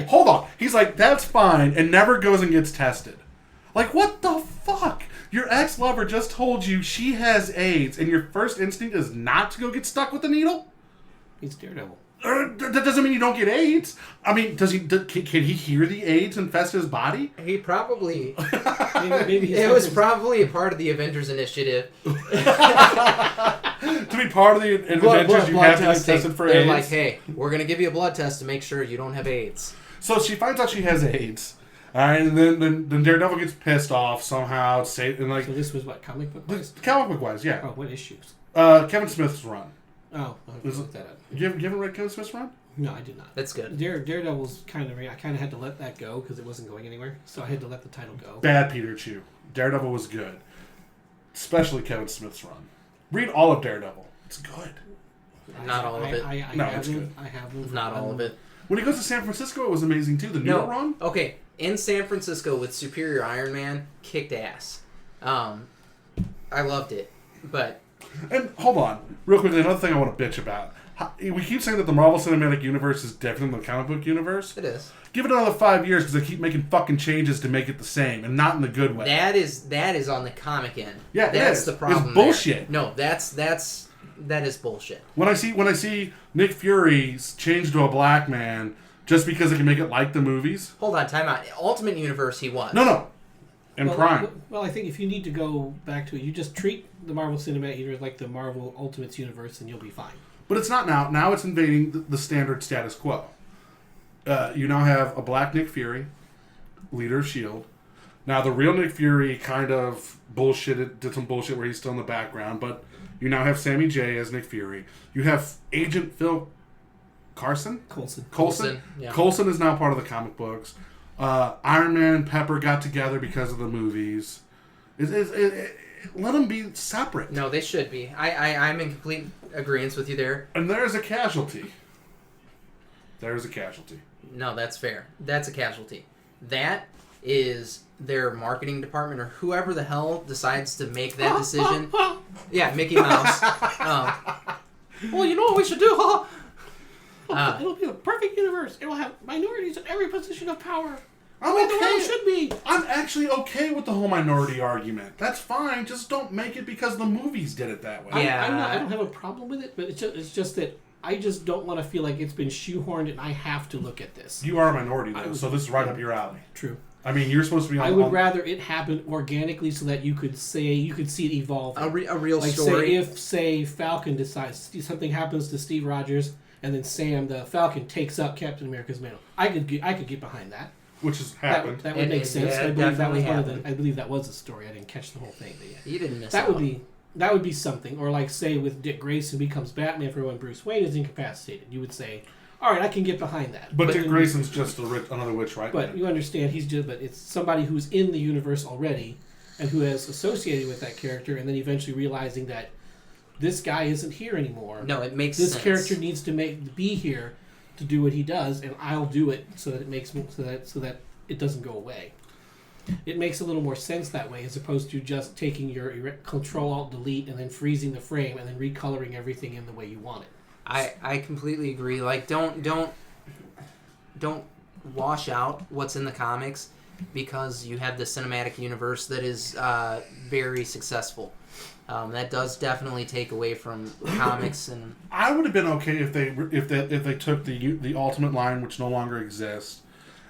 hold on. He's like, that's fine, and never goes and gets tested. Like, what the fuck? Your ex-lover just told you she has AIDS, and your first instinct is not to go get stuck with the needle? He's Daredevil. That doesn't mean you don't get AIDS. I mean, can he hear the AIDS infest his body? He probably... maybe it was probably a part of the Avengers Initiative. To be part of the Avengers, you have to get tested for AIDS. They're like, hey, we're going to give you a blood test to make sure you don't have AIDS. So she finds out she has AIDS. And then Daredevil gets pissed off somehow. So this was what, comic book wise? Comic book wise, yeah. Oh, what issues? Kevin Smith's run. Oh, I'll look that up. You haven't read Kevin Smith's run? No, I did not. That's good. Daredevil's I kind of had to let that go because it wasn't going anywhere. So I had to let the title go. Bad Peter Chu. Daredevil was good. Especially Kevin Smith's run. Read all of Daredevil. It's good. Not all of it. It's good. I have not all of it. When he goes to San Francisco, it was amazing too. The new run? Okay. In San Francisco with Superior Iron Man, kicked ass. I loved it. But... And hold on. Real quickly, another thing I want to bitch about. We keep saying that the Marvel Cinematic Universe is different than the comic book universe. It is. Give it another 5 years because they keep making fucking changes to make it the same, and not in the good way. That is on the comic end. Yeah, that's the problem. It's bullshit. There. No, that is bullshit. When I see Nick Fury changed to a black man just because it can make it like the movies. Hold on, time out. Ultimate Universe, he was. No. In Prime. Well, I think if you need to go back to it, you just treat the Marvel Cinematic Universe like the Marvel Ultimates Universe, and you'll be fine. But it's not now. Now it's invading the standard status quo. You now have a black Nick Fury, leader of S.H.I.E.L.D. Now, the real Nick Fury kind of did some bullshit where he's still in the background, but you now have Sammy J as Nick Fury. You have Agent Phil Coulson. Yeah. Coulson is now part of the comic books. Iron Man and Pepper got together because of the movies. Let them be separate. No, they should be. I'm in complete agreement with you there. And there's a casualty. No, that's fair. That's a casualty. That is their marketing department or whoever the hell decides to make that decision. Yeah, Mickey Mouse. Well, you know what we should do, huh? It'll be a perfect universe. It will have minorities in every position of power. I'm Like the okay. world should be. I'm actually okay with the whole minority argument. That's fine. Just don't make it because the movies did it that way. Yeah. I don't have a problem with it, but it's just that I just don't want to feel like it's been shoehorned and I have to look at this. You are a minority, though, so this is right up your alley. True. I mean, you're supposed to be on... I would rather it happen organically so that you could see it evolve. A real Like story. say Falcon decides something happens to Steve Rogers and then Sam the Falcon takes up Captain America's mantle. I could get behind that. Which has happened. That would make sense. Yeah, I believe that was definitely I believe that was the story. I didn't catch the whole thing, but yeah. You didn't miss That out. would be something. Or like say with Dick Grayson becomes Batman for when Bruce Wayne is incapacitated. You would say, all right, I can get behind that. But Dick then- Grayson's just another witch, right? But you understand but it's somebody who's in the universe already and who has associated with that character and then eventually realizing that this guy isn't here anymore. No, it makes This sense. character needs to be here to do what he does, and I'll do it so that so that it doesn't go away. It makes a little more sense that way, as opposed to just taking your Control-Alt-Delete and then freezing the frame and then recoloring everything in the way you want it. I completely agree. Like, don't wash out what's in the comics because you have the cinematic universe that is very successful. That does definitely take away from comics, and I would have been okay if they took the Ultimate line, which no longer exists,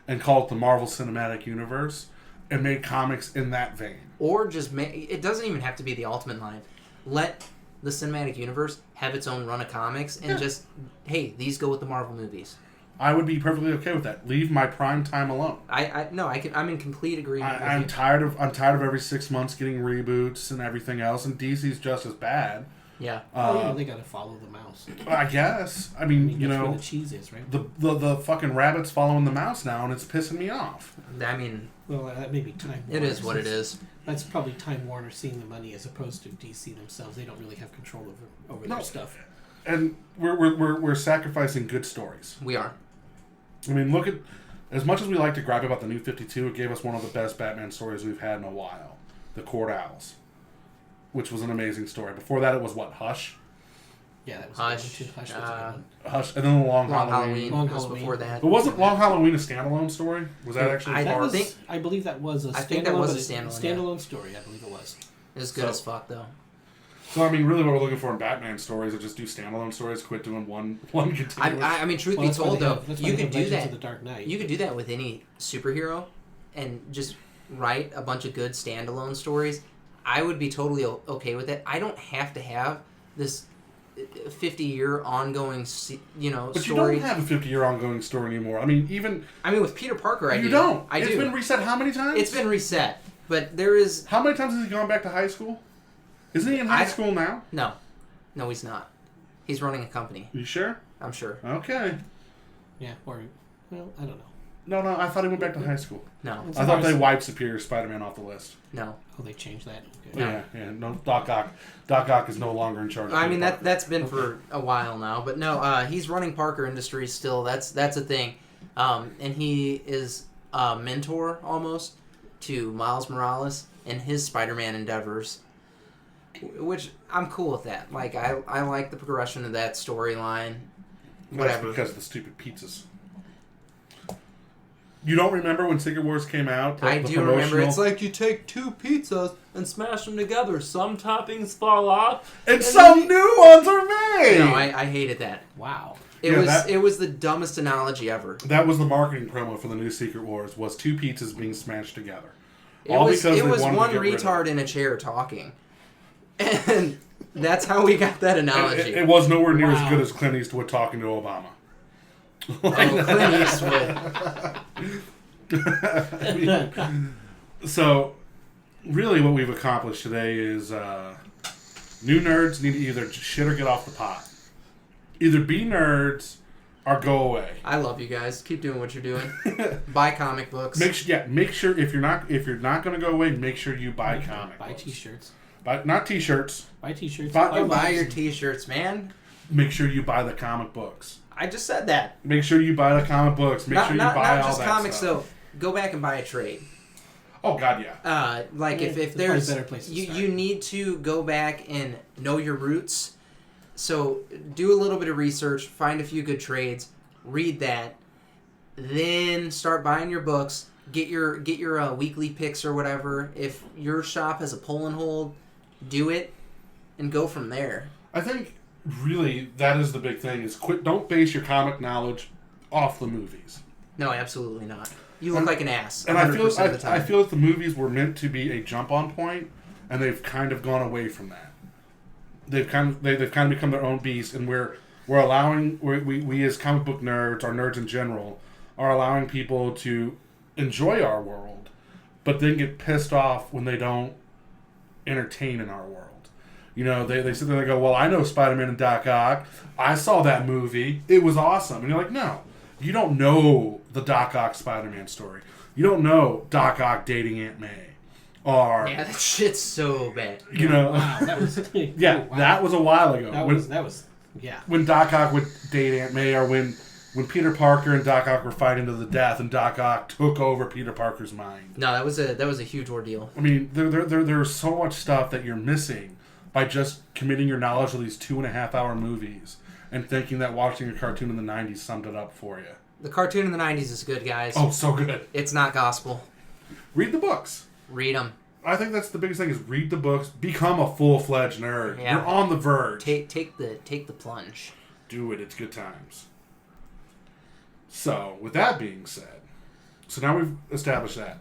and called it the Marvel Cinematic Universe, and made comics in that vein. or just make it doesn't even have to be the Ultimate line. Let the cinematic universe have its own run of comics, and just hey, these go with the Marvel movies. I would be perfectly okay with that. Leave my prime time alone. I'm in complete agreement. with I'm you. tired of every 6 months getting reboots and everything else, and DC's just as bad. Yeah. They got to follow the mouse. I guess. I mean, That's where the cheese is, right? the fucking rabbit's following the mouse now, and it's pissing me off. I mean, Well, that may be Time it Warner. is what it is. That's probably Time Warner seeing the money as opposed to DC themselves. They don't really have control over No. their stuff. And we're sacrificing good stories. We are. I mean, look at, as much as we like to gripe about the New 52, it gave us one of the best Batman stories we've had in a while, The Court Owls, which was an amazing story. Before that, it was what, Hush? Yeah, that was Hush, a good one too. Hush was a good one. Hush, and then The Long Long Halloween. Halloween Long was Halloween. before that. But wasn't Long Halloween a standalone story? Was that actually I That part? think- I believe that was a standalone. I think that was a but standalone, yeah. standalone story. I believe it was. It was good So- as fuck, though. So, I mean, really what we're looking for in Batman stories is just do standalone stories, quit doing one continuous. I mean, truth Well, be that's why told, they though, have- that's why you they could have do Legends that. of the Dark Knight. You could do that with any superhero, and just write a bunch of good standalone stories. I would be totally okay with it. I don't have to have this 50-year ongoing, But story. you don't have a 50-year ongoing story anymore. I mean, even... I mean, with Peter Parker, I you do. don't. I It's do. been reset how many times? It's been reset, but there is How many times has he gone back to high school? Isn't he in high school now? no, he's not. He's running a company. You sure? I'm sure. Okay. Yeah, or well, I don't know. No, I thought he went back to high school. No, I thought they wiped Superior Spider-Man off the list. no. Oh, they changed that. Okay. No. Yeah. No, Doc Ock. Doc Ock is no longer in charge. Of I mean Peter Parker. that's been for a while now, but no, he's running Parker Industries still. That's a thing, and he is a mentor almost to Miles Morales and his Spider-Man endeavors, which I'm cool with that. Like I like the progression of that storyline. Whatever. That's because of the stupid pizzas. You don't remember when Secret Wars came out? I do remember. It's Like you take two pizzas and smash them together. Some toppings fall off. and some new ones are made. No, I hated that. Wow. It was the dumbest analogy ever. That was the marketing promo for the new Secret Wars. Was two pizzas being smashed together. It was one wanted to get rid of retard in a chair talking, and that's how we got that analogy. It was nowhere near Wow. as good as Clint Eastwood talking to Obama. Oh, Clint Eastwood. So, really, what we've accomplished today is new nerds need to either shit or get off the pot. Either be nerds or go away. I love you guys. Keep doing what you're doing. Buy comic books. Make sure if you're not going to go away, make sure you buy comic Buy books. T-shirts. Not T-shirts. Buy T-shirts. Buy your T-shirts, man. Make sure you buy the comic books. I just said that. Make sure you buy the comic books. Make sure you buy not all just that comics stuff. though. Go back and buy a trade. Oh God, yeah. Like Yeah, if there's there's probably better places to start. you need to go back and know your roots. So do a little bit of research, find a few good trades, read that, then start buying your books, Get your weekly picks or whatever. If your shop has a pull and hold, do it, and go from there. I think really that is the big thing: is don't base your comic knowledge off the movies. No, absolutely not. You look like an ass. And 100% of the time. I feel that the movies were meant to be a jump-on point, and they've kind of gone away from that. They've kind of become their own beast, and we're allowing we as comic book nerds, or nerds in general, are allowing people to enjoy our world, but then get pissed off when they don't entertain in our world. You know, they sit there and go, well, I know Spider-Man and Doc Ock. I saw that movie. It was awesome. And you're like, no. You don't know the Doc Ock Spider-Man story. You don't know Doc Ock dating Aunt May. Or, yeah, that shit's so bad. You know, Wow, that was that was a while ago. That was when Doc Ock would date Aunt May, or when Peter Parker and Doc Ock were fighting to the death, and Doc Ock took over Peter Parker's mind. No, that was a huge ordeal. I mean, there's so much stuff that you're missing by just committing your knowledge to these 2.5-hour movies and thinking that watching a cartoon in the 90s summed it up for you. The cartoon in the 90s is good, guys. Oh, so good. It's not gospel. Read the books. Read them. I think that's the biggest thing: is read the books, become a full-fledged nerd. Yeah. You're on the verge. Take the plunge. Do it. It's good times. So, with that being said, so now we've established that.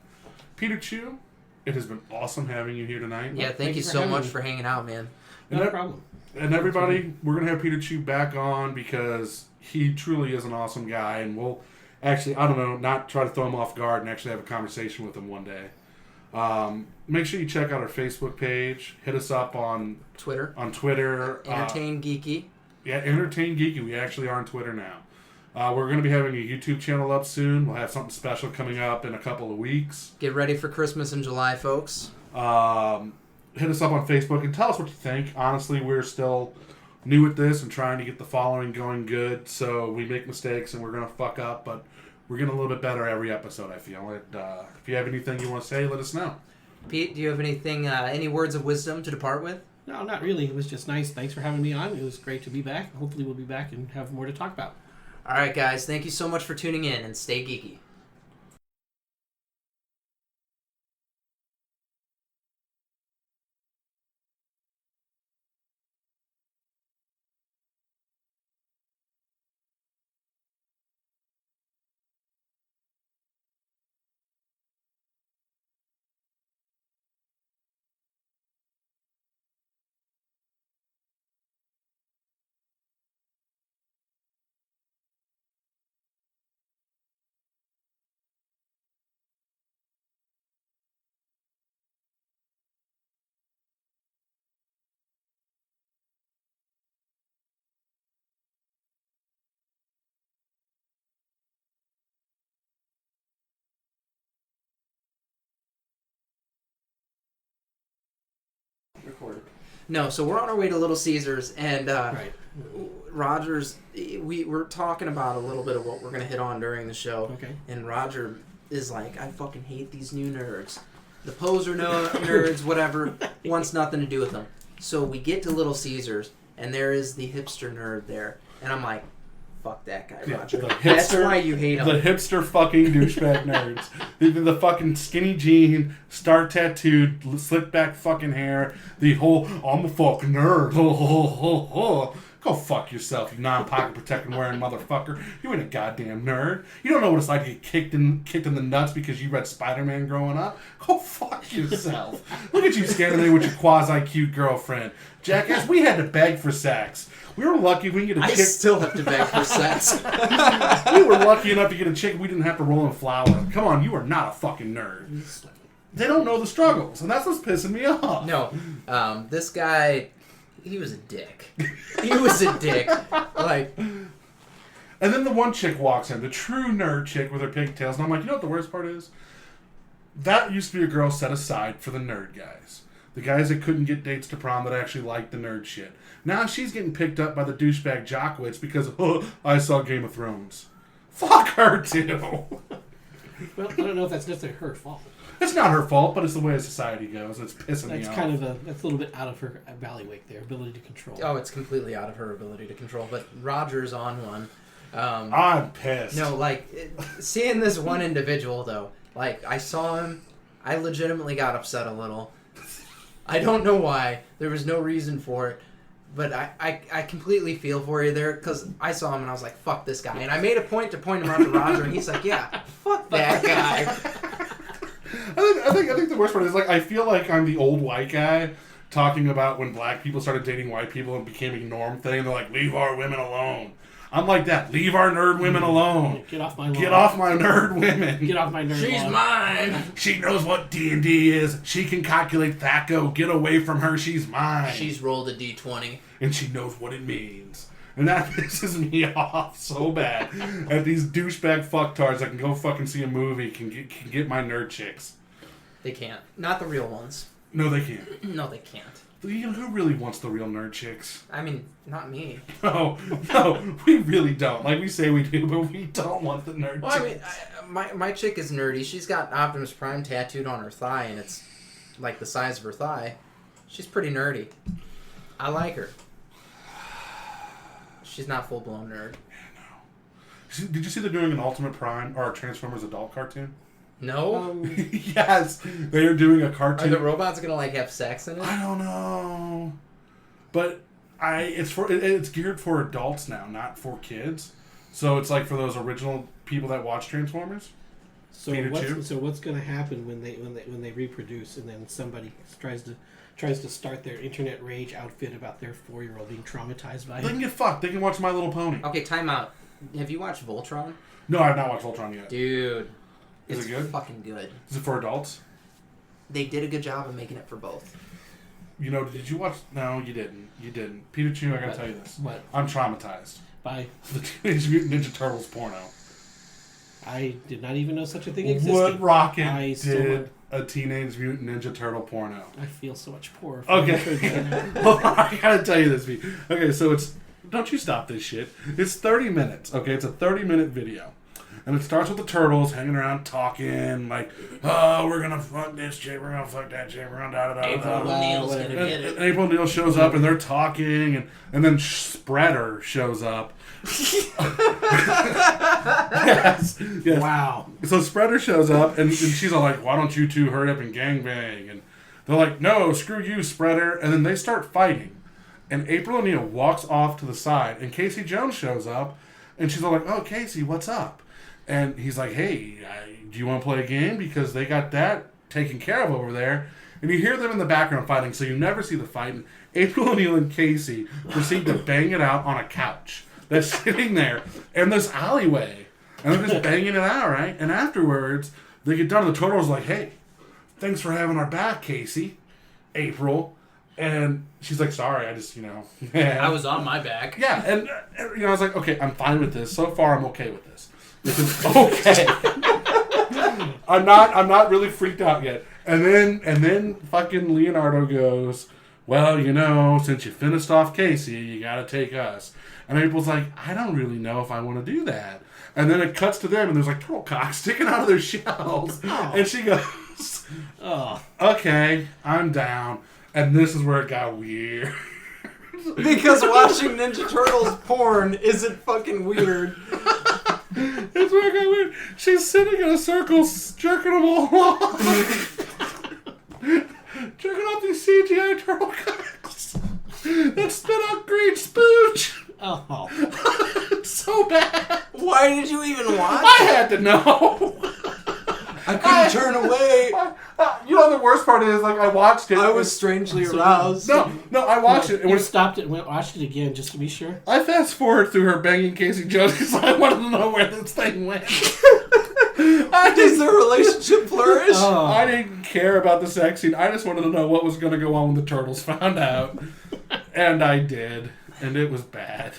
Peter Chu, it has been awesome having you here tonight. Yeah, thank you so much for hanging out, man. no problem. And everybody, we're going to have Peter Chu back on because he truly is an awesome guy, and we'll actually, I don't know, not try to throw him off guard and actually have a conversation with him one day. Make sure you check out our Facebook page. Hit us up on Twitter. Entertain Geeky. Yeah, Entertain Geeky. We actually are on Twitter now. We're going to be having a YouTube channel up soon. We'll have something special coming up in a couple of weeks. Get ready for Christmas in July, folks. Hit us up on Facebook and tell us what you think. Honestly, we're still new at this and trying to get the following going good. So we make mistakes and we're going to fuck up, but we're getting a little bit better every episode, I feel. If you have anything you want to say, let us know. Pete, do you have anything, any words of wisdom to depart with? No, not really. It was just nice. Thanks for having me on. It was great to be back. Hopefully we'll be back and have more to talk about. All right, guys. Thank you so much for tuning in, and stay geeky. Recorded. No, so we're on our way to Little Caesars, and Right. Roger's. We're talking about a little bit of what we're gonna hit on during the show. Okay. And Roger is like, I fucking hate these new nerds. The poser nerds, whatever, wants nothing to do with them. So we get to Little Caesars, and there is the hipster nerd there. And I'm like, fuck that guy, Roger. The That's hipster- why you hate him. The hipster fucking douchebag nerds. The fucking skinny jean, star tattooed, slick back fucking hair. The whole, I'm a fucking nerd. Ho, ho, ho, ho. Go fuck yourself, you non-pocket protecting wearing motherfucker. You ain't a goddamn nerd. You don't know what it's like to get kicked in the nuts because you read Spider-Man growing up. Go fuck yourself. Look at you standing there with your quasi-cute girlfriend. Jackass, we had to beg for sex. We were lucky we could get a I chick. still have to beg for sex. We were lucky enough to get a chick we didn't have to roll in flour. Come on, you are not a fucking nerd. They don't know the struggles, and that's what's pissing me off. No, this guy, he was a dick. He was a dick. Like, And then the one chick walks in, the true nerd chick with her pigtails, and I'm like, you know what the worst part is? That used to be a girl set aside for the nerd guys. The guys that couldn't get dates to prom that actually liked the nerd shit. Now she's getting picked up by the douchebag jockwits because, oh, I saw Game of Thrones. Fuck her, too. Well, I don't know if that's necessarily her fault. It's not her fault, but it's the way society goes. It's pissing me That's off. kind of that's a little bit out of her bailiwick there, ability to control. oh, it's completely out of her ability to control. But Roger's on one. I'm pissed. No, like, seeing this one individual, though, Like, I saw him, I legitimately got upset a little. I don't know why. There was no reason for it. But I completely feel for you there, because I saw him and I was like, fuck this guy. And I made a point to point him out to Roger, and he's like, yeah, fuck that guy. I think the worst part is, like, I feel like I'm the old white guy talking about when black people started dating white people and became a norm thing. They're like, leave our women alone. I'm like that. Leave our nerd women alone. Get off my lawn. Get off my nerd women. Get off my nerd She's lawn. mine. She knows what D&D is. She can calculate THACO. Get away from her. She's mine. She's rolled a d20. And she knows what it means. And that pisses me off so bad. At these douchebag fucktards that can go fucking see a movie can get my nerd chicks. They can't. Not the real ones. No, they can't. No, they can't. You know, who really wants the real nerd chicks? I mean, not me. No, we really don't. Like, we say we do, but we don't want the nerd Well, chicks. I mean, my chick is nerdy. She's got Optimus Prime tattooed on her thigh, and it's like the size of her thigh. She's pretty nerdy. I like her. She's not full-blown nerd. Did you see they're doing an Ultimate Prime or a Transformers adult cartoon? No? Yes, they are doing a Are cartoon. the robots gonna, like, have sex in it? I don't know, but it's geared for adults now, not for kids. So it's like for those original people that watch Transformers. So Peter Chu? what's going to happen when they reproduce and then somebody tries to start their internet rage outfit about their 4-year-old being traumatized by They it? can get fucked. They can watch My Little Pony. Okay, time out. Have you watched Voltron? No, I've not watched Voltron yet. Dude. Is It's it good? fucking good. Is it for adults? They did a good job of making it for both. You know, did you watch? No, you didn't. You didn't. Peter Chu, I gotta What? tell you this. What? I'm traumatized. By The Teenage Mutant Ninja Turtles porno. I did not even know such a thing existed. What Rocket I still did a Teenage Mutant Ninja Turtle porno? I feel so much poorer. Okay. Well, I gotta tell you this, Pete. Okay, so it's... Don't you stop this shit. It's 30 minutes, okay? It's a 30-minute video. And it starts with the turtles hanging around talking, like, oh, we're gonna fuck this chick, we're gonna fuck that chick, we're gonna da-da-da-da. April O'Neil's gonna get And it. April O'Neil shows up, and they're talking, and then Spreader shows up. Yes. Wow. So Spreader shows up, and she's all like, why don't you two hurry up and gangbang? And they're like, no, screw you, Spreader. And then they start fighting. And April O'Neil walks off to the side, and Casey Jones shows up, and she's all like, oh, Casey, what's up? And he's like, hey, do you want to play a game? Because they got that taken care of over there. And you hear them in the background fighting, so you never see the fight. And April O'Neil and Casey proceed to bang it out on a couch that's sitting there in this alleyway. And they're just banging it out, right? And afterwards, they get done, and the turtle's like, hey, thanks for having our back, Casey, April. And she's like, sorry, I just, I was on my back. Yeah, and I was like, okay, I'm fine with this. So far, I'm okay with this. This is okay. I'm not really freaked out yet. And then fucking Leonardo goes, well, since you finished off Casey, you gotta take us. And April's like, I don't really know if I want to do that. And then it cuts to them, and there's like turtle cocks sticking out of their shells. Oh. And she goes, Oh. okay, I'm down. And this is where it got weird. Because watching Ninja Turtles porn isn't fucking weird. It's where it got weird. She's sitting in a circle, jerking them all off. Jerking off these CGI turtle cocks that spit out green spooch. Oh. It's so bad. Why did you even watch? I had to know. I couldn't turn away. The worst part is, like, I watched it. I was strangely aroused. No, I watched it. And You when stopped it and watched it again just to be sure. I fast forward through her banging Casey Jones because I wanted to know where this thing went. Does their relationship flourish? Oh. I didn't care about the sex scene. I just wanted to know what was going to go on when the turtles found out. And I did. And it was bad.